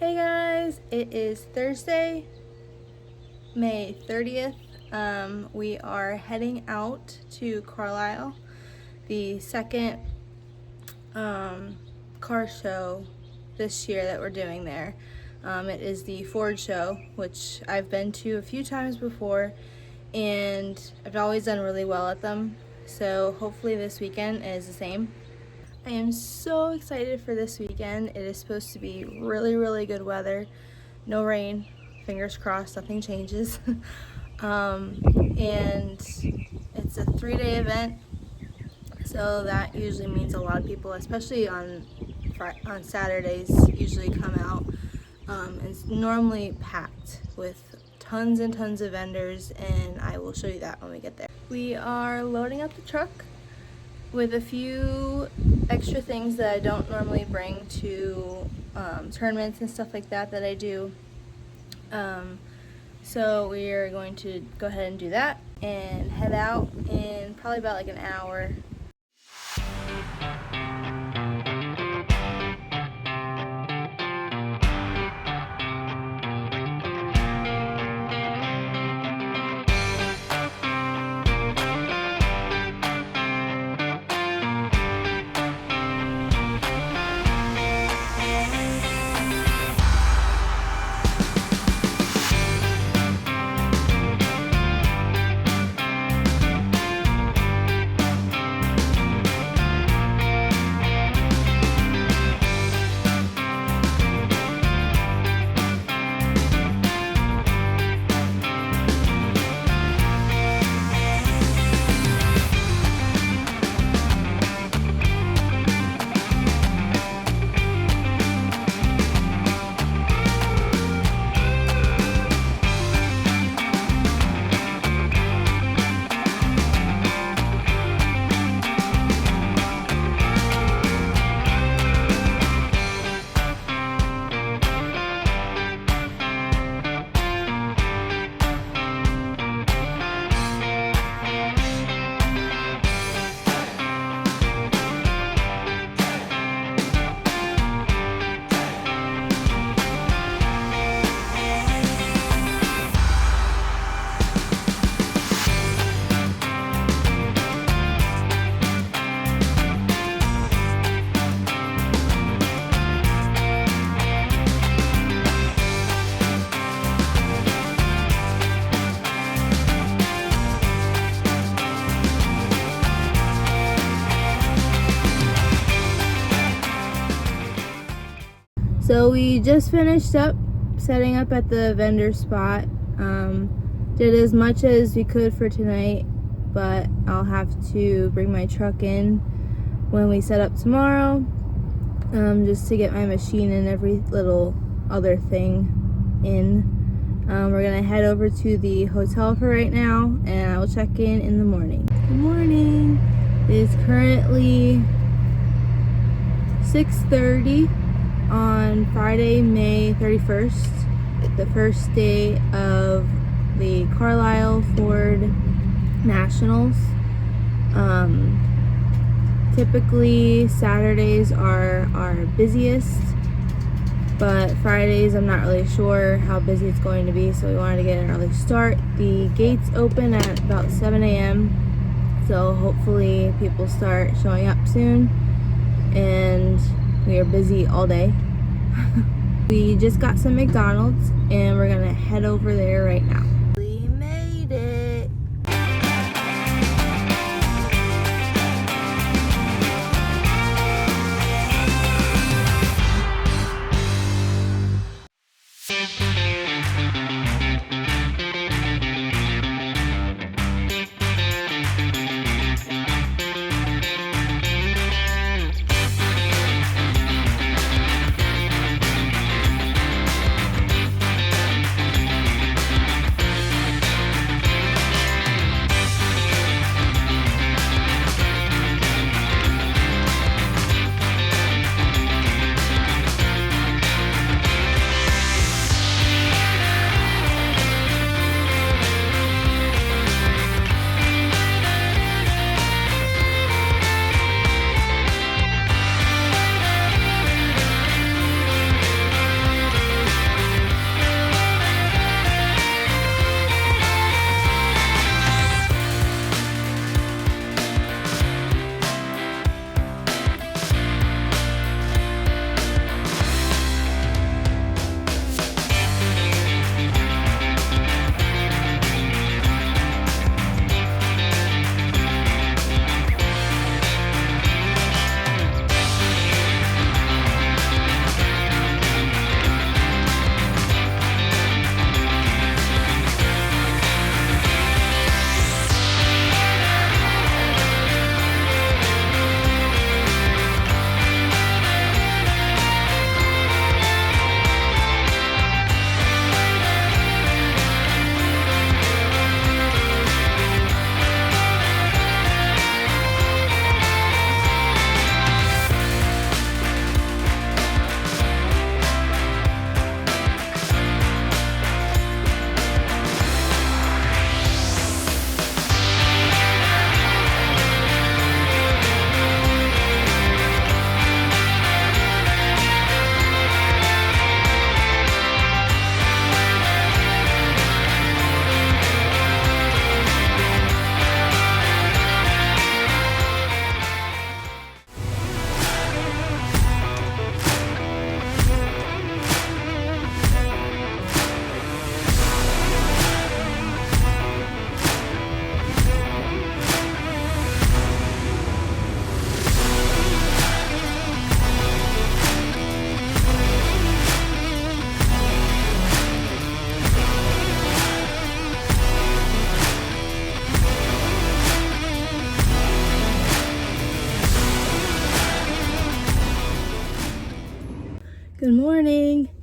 Hey guys, it is Thursday, May 30th. We are heading out to Carlisle, the second car show this year that we're doing there. It is the Ford show, which I've been to a few times before, and I've always done really well at them. So hopefully this weekend is the same. I am so excited for this weekend. It is supposed to be really good weather. No rain. Fingers crossed, nothing changes. And it's a 3-day event, so that usually means a lot of people, especially on Saturdays, usually come out. It's normally packed with tons and tons of vendors, and I will show you that when we get there. We are loading up the truck with a few extra things that I don't normally bring to tournaments and stuff like that I do. So we are going to go ahead and do that and head out in probably about like an hour. So we just finished up setting up at the vendor spot. Did as much as we could for tonight, but I'll have to bring my truck in when we set up tomorrow, just to get my machine and every little other thing in. We're gonna head over to the hotel for right now, and I will check in the morning. Good morning. It is currently 6:30 on Friday, May 31st, the first day of the Carlisle Ford Nationals. Typically Saturdays are our busiest, but Fridays I'm not really sure how busy it's going to be, so we wanted to get an early start. The gates open at about 7 a.m. so hopefully people start showing up soon, and we are busy all day. We just got some McDonald's and we're gonna head over there right now. We made it.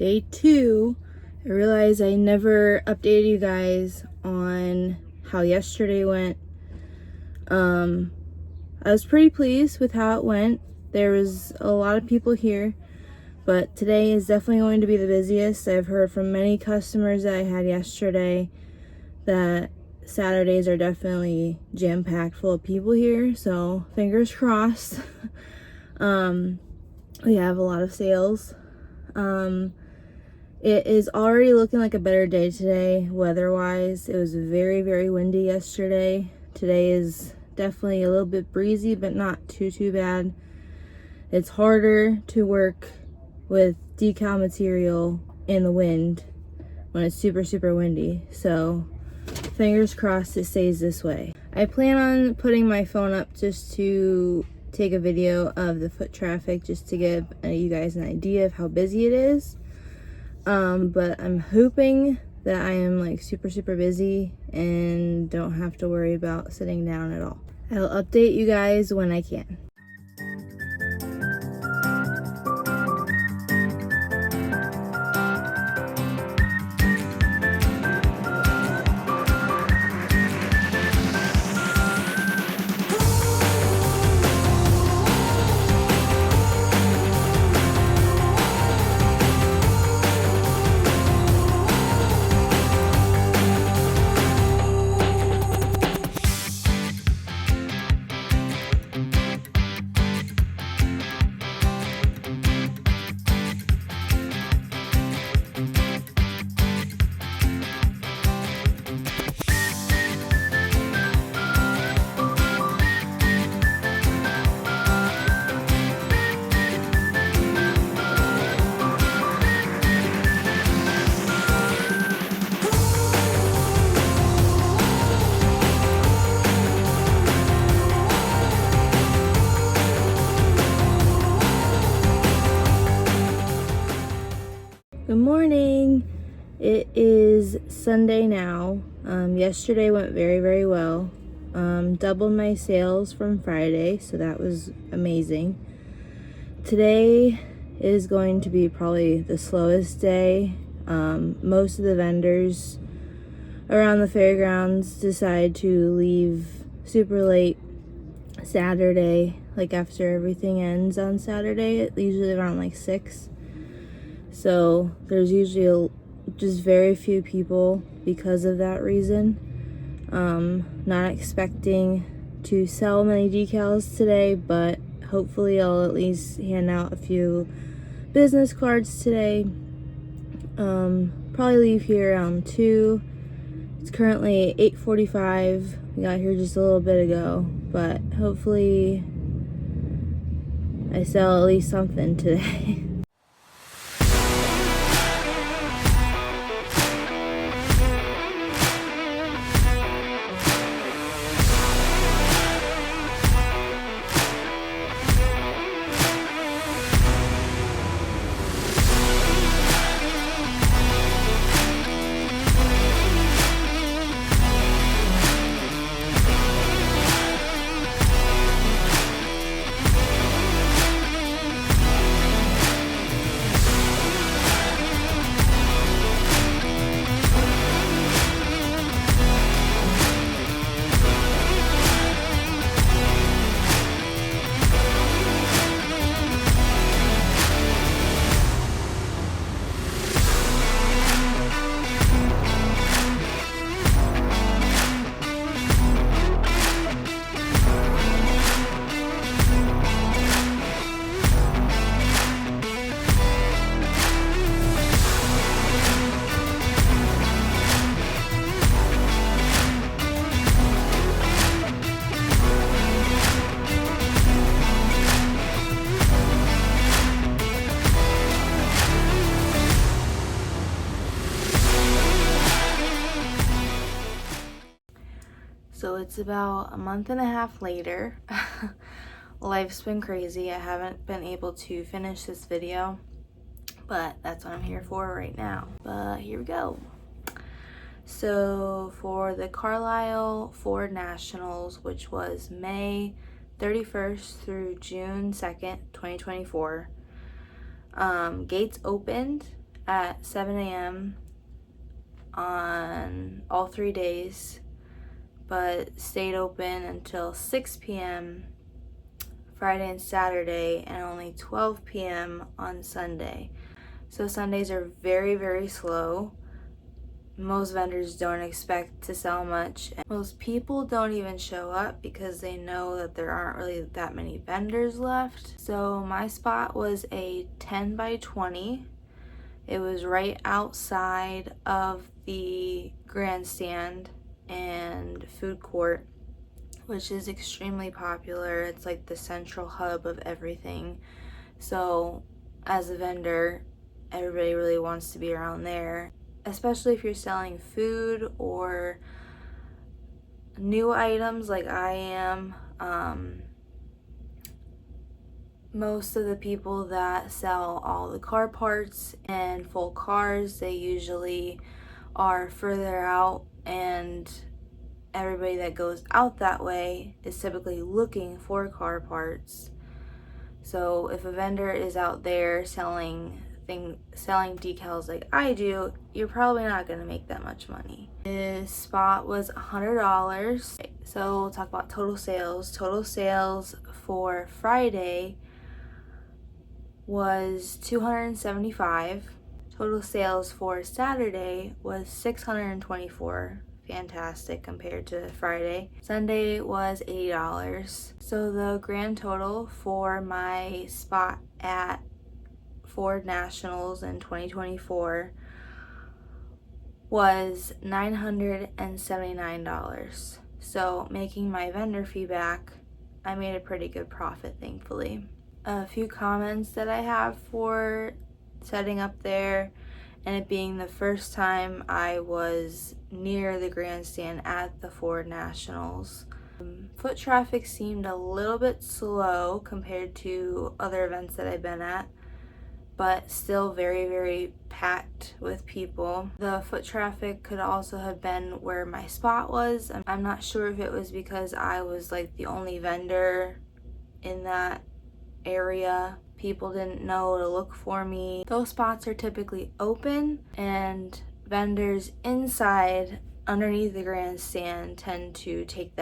Day 2. I realized I never updated you guys on how yesterday went. I was pretty pleased with how it went. There was a lot of people here, but today is definitely going to be the busiest. I've heard from many customers that I had yesterday that Saturdays are definitely jam-packed full of people here, so fingers crossed. We have a lot of sales. It is already looking like a better day today, weather-wise. It was very, very windy yesterday. Today is definitely a little bit breezy, but not too bad. It's harder to work with decal material in the wind when it's super windy, so fingers crossed it stays this way. I plan on putting my phone up just to take a video of the foot traffic, just to give you guys an idea of how busy it is. But I'm hoping that I am like super busy and don't have to worry about sitting down at all. I'll update you guys when I can. Good morning. It is Sunday now. Yesterday went very well. Doubled my sales from Friday, so that was amazing. Today is going to be probably the slowest day. Most of the vendors around the fairgrounds decide to leave super late Saturday, like after everything ends on Saturday, usually around like 6. So there's usually just very few people because of that reason. Not expecting to sell many decals today, but hopefully I'll at least hand out a few business cards today. Probably leave here around 2. It's currently 8:45. We got here just a little bit ago, but hopefully I sell at least something today. So it's about a month and a half later. Life's been crazy. I haven't been able to finish this video, but that's what I'm here for right now. But here we go. So for the Carlisle Ford Nationals, which was May 31st through June 2nd, 2024, gates opened at 7 a.m. on all 3 days, but stayed open until 6 p.m. Friday and Saturday, and only 12 p.m. on Sunday. So Sundays are very, very slow. Most vendors don't expect to sell much. Most people don't even show up because they know that there aren't really that many vendors left. So my spot was a 10 by 20. It was right outside of the grandstand and food court, which is extremely popular. It's like the central hub of everything. So as a vendor, everybody really wants to be around there, especially if you're selling food or new items like I am. Most of the people that sell all the car parts and full cars, they usually are further out, and everybody that goes out that way is typically looking for car parts. So if a vendor is out there selling decals like I do, you're probably not going to make that much money. This spot was $100. So we'll talk about total sales. Total sales for Friday was $275. Total sales for Saturday was $624. Fantastic compared to Friday. Sunday was $80. So the grand total for my spot at Ford Nationals in 2024 was $979. So making my vendor fee back, I made a pretty good profit, thankfully. A few comments that I have for setting up there, and it being the first time I was near the grandstand at the Ford Nationals. Foot traffic seemed a little bit slow compared to other events that I've been at, but still very, very packed with people. The foot traffic could also have been where my spot was. I'm not sure if it was because I was like the only vendor in that area. People didn't know to look for me. Those spots are typically open, and vendors inside underneath the grandstand tend to take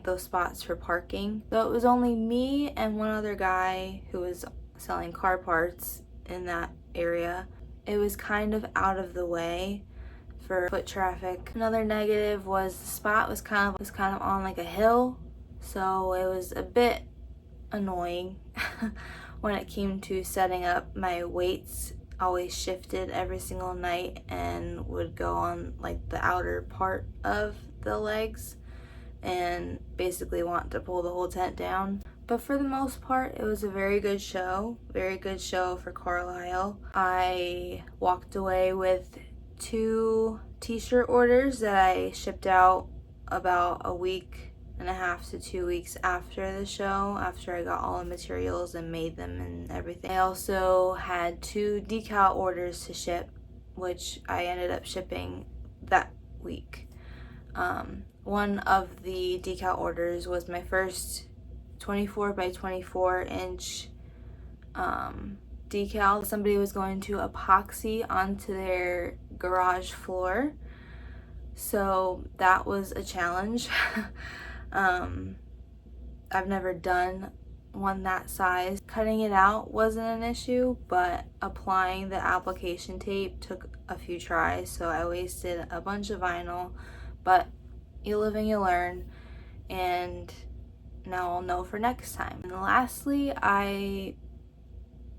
those spots for parking. So it was only me and one other guy who was selling car parts in that area. It was kind of out of the way for foot traffic. Another negative was the spot was kind of on like a hill, so it was a bit annoying when it came to setting up. My weights always shifted every single night and would go on like the outer part of the legs and basically want to pull the whole tent down. But for the most part, it was a very good show for Carlisle. I walked away with 2 t-shirt orders that I shipped out about a week and a half to 2 weeks after the show, after I got all the materials and made them and everything. I also had 2 decal orders to ship, which I ended up shipping that week. One of the decal orders was my first 24 by 24 inch decal. Somebody was going to epoxy onto their garage floor, so that was a challenge. I've never done one that size. Cutting it out wasn't an issue, but applying the application tape took a few tries, so I wasted a bunch of vinyl, but you live and you learn, and now I'll know for next time. And lastly, I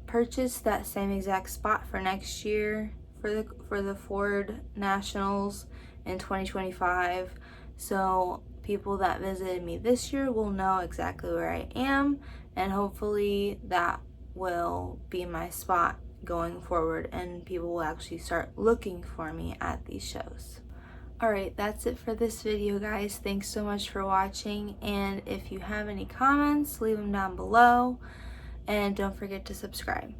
purchased that same exact spot for next year for the Ford Nationals in 2025. So people that visited me this year will know exactly where I am, and hopefully that will be my spot going forward and people will actually start looking for me at these shows. Alright, that's it for this video, guys. Thanks so much for watching, and if you have any comments, leave them down below, and don't forget to subscribe.